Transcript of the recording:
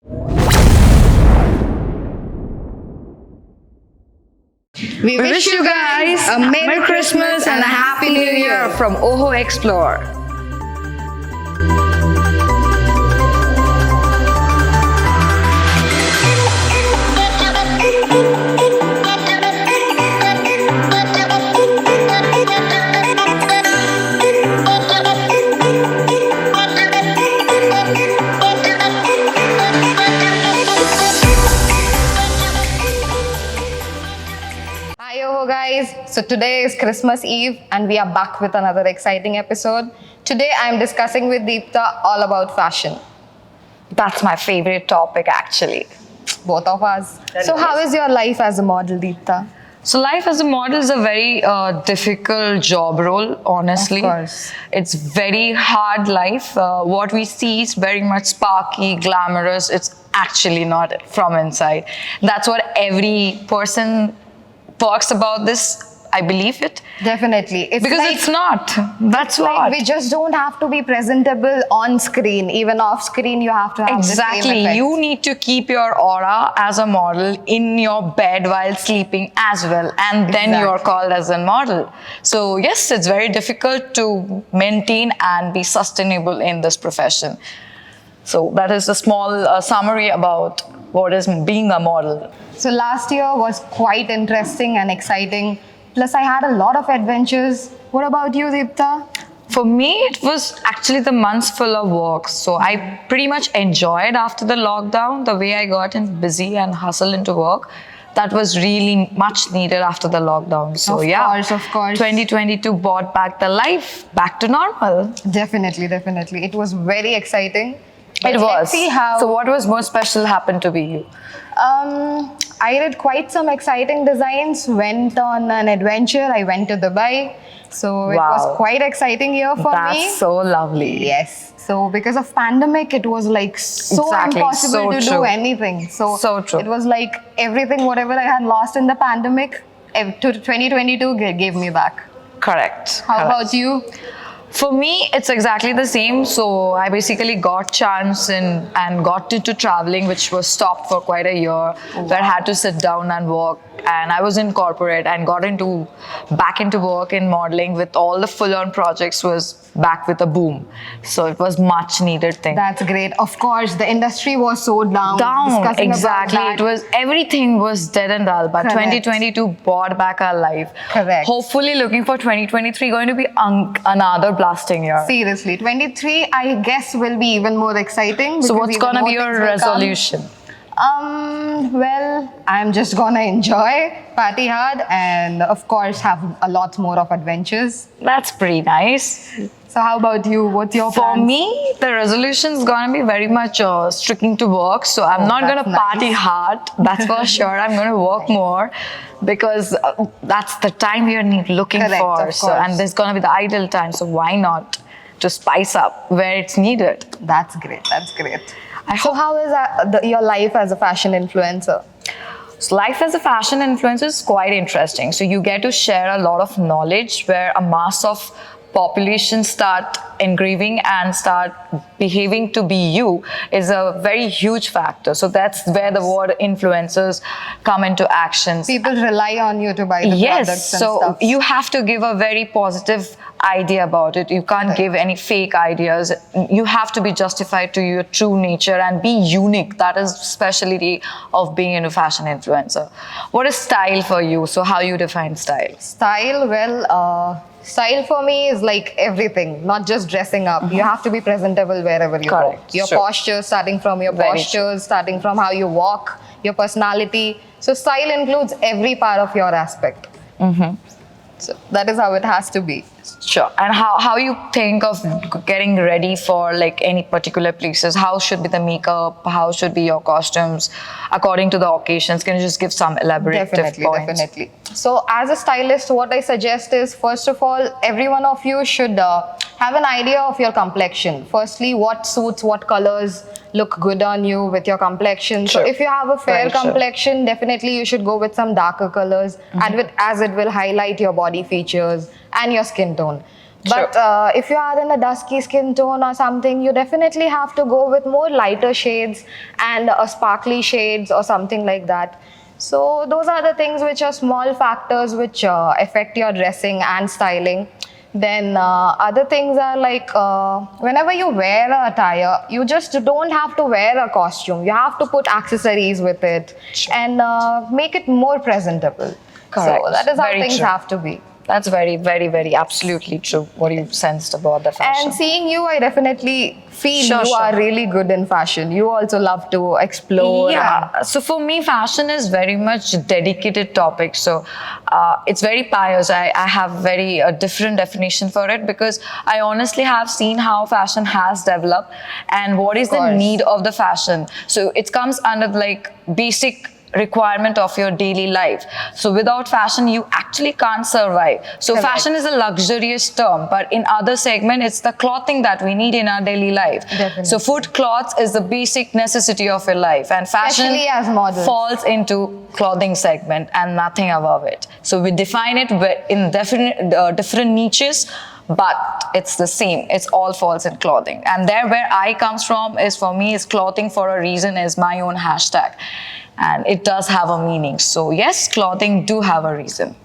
We wish you guys a Merry Christmas and a Happy New Year from OHO Explore. Hi, OHO guys. So today is Christmas Eve and we are back with another exciting episode. Today I am discussing with Deepta all about fashion. That's my favorite topic actually. Both of us. So how is your life as a model, Deepta? So life as a model is a very difficult job role, honestly. Of course. It's very hard life. What we see is very much sparky, glamorous. It's actually not from inside. That's what every person talks about this. I believe it. Definitely. It's Because like, it's not. That's like what. we just don't have to be presentable on screen. Even off screen, you have to have the same Exactly. effect. You need to keep your aura as a model in your bed while sleeping as well. And then you're Exactly. called as a model. So yes, it's very difficult to maintain and be sustainable in this profession. So that is a small summary about what is being a model. So last year was quite interesting and exciting. Plus, I had a lot of adventures. What about you, Deepta? For me, it was actually the months full of work. So I pretty much enjoyed after the lockdown, the way I got in busy and hustle into work. That was really much needed after the lockdown. So Of course. 2022 brought back the life back to normal. Definitely. It was very exciting. But It was. Let's see how. So what was most special happened to be you? I did quite some exciting designs. Went on an adventure. I went to Dubai. So it was Wow. quite exciting year for me. That's so lovely. Yes. So because of pandemic, it was like so Exactly. impossible So to do true. anything. So true. It was like everything, whatever I had lost in the pandemic, to 2022 gave me back. Correct. How Correct. about you? For me, it's exactly the same. So I basically got chance and got into traveling, which was stopped for quite a year, where I had to sit down and work. And I was in corporate and got back into work in modeling with all the full-on projects was back with a boom. So it was much needed thing. That's great. Of course, the industry was so down. Down, Discussing exactly. About that. It was everything was dead and dull, but Correct. 2022 brought back our life. Correct. Hopefully, looking for 2023 going to be another blasting year. Seriously, 23, I guess, will be even more exciting. So because what's even gonna more be your things will come. resolution? Well, I'm just gonna enjoy, party hard, and of course have a lot more of adventures. That's pretty nice. So how about you? What's your For plans? me, the resolution is gonna be very much sticking to work. So I'm not gonna that's party nice. hard. That's for sure. I'm gonna work more because that's the time you're looking Correct, for. of So course. and there's gonna be the idle time. So why not to spice up where it's needed? That's great. That's great. I So how is your life as a fashion influencer? So life as a fashion influencer is quite interesting. So you get to share a lot of knowledge where a mass of population start engraving and start behaving to be you is a very huge factor. So that's where the word influencers come into actions. People rely on you to buy the products Yes, and so stuff. you have to give a very positive idea about it. You can't give any fake ideas. You have to be justified to your true nature and be unique. That is specialty of being a fashion influencer. What is style for you? So how you define style? Style, well, style for me is like everything, not just dressing up. You have to be presentable wherever you Correct, go. Your sure. posture, starting from your Very postures, starting from how you walk, your personality. So style includes every part of your aspect. So that is how it has to be. Sure. And how you think of getting ready for like any particular places? How should be the makeup? How should be your costumes according to the occasions? Can you just give some elaborative points? Definitely. So as a stylist, what I suggest is, first of all, every one of you should have an idea of your complexion. Firstly, what suits, what colors look good on you with your complexion. Sure. So if you have a fair Very sure. complexion, definitely you should go with some darker colors, as it will highlight your body features and your skin tone. But if you are in a dusky skin tone or something, you definitely have to go with more lighter shades and sparkly shades or something like that. So those are the things which are small factors which affect your dressing and styling. Then other things are like whenever you wear a attire, you just don't have to wear a costume. You have to put accessories with it and make it more presentable. Correct. So that is how Very things true. have to be. That's very, very, very absolutely true what you sensed about the fashion. And seeing you, I definitely feel Sure, you sure. are really good in fashion. You also love to explore. Yeah. So for me, fashion is very much dedicated topic. So it's very pious. I have very different definition for it because I honestly have seen how fashion has developed and what is the course. need of the fashion. So it comes under like basic requirement of your daily life. So without fashion, you actually can't survive. So Correct. fashion is a luxurious term, but in other segment, it's the clothing that we need in our daily life. Definitely. So food, clothes is the basic necessity of your life, and fashion Especially as models. falls into clothing segment and nothing above it. So we define it in different niches, but it's the same. It's all falls in clothing. And there where I comes from is, for me, is clothing for a reason is my own hashtag. And it does have a meaning. So yes, clothing do have a reason.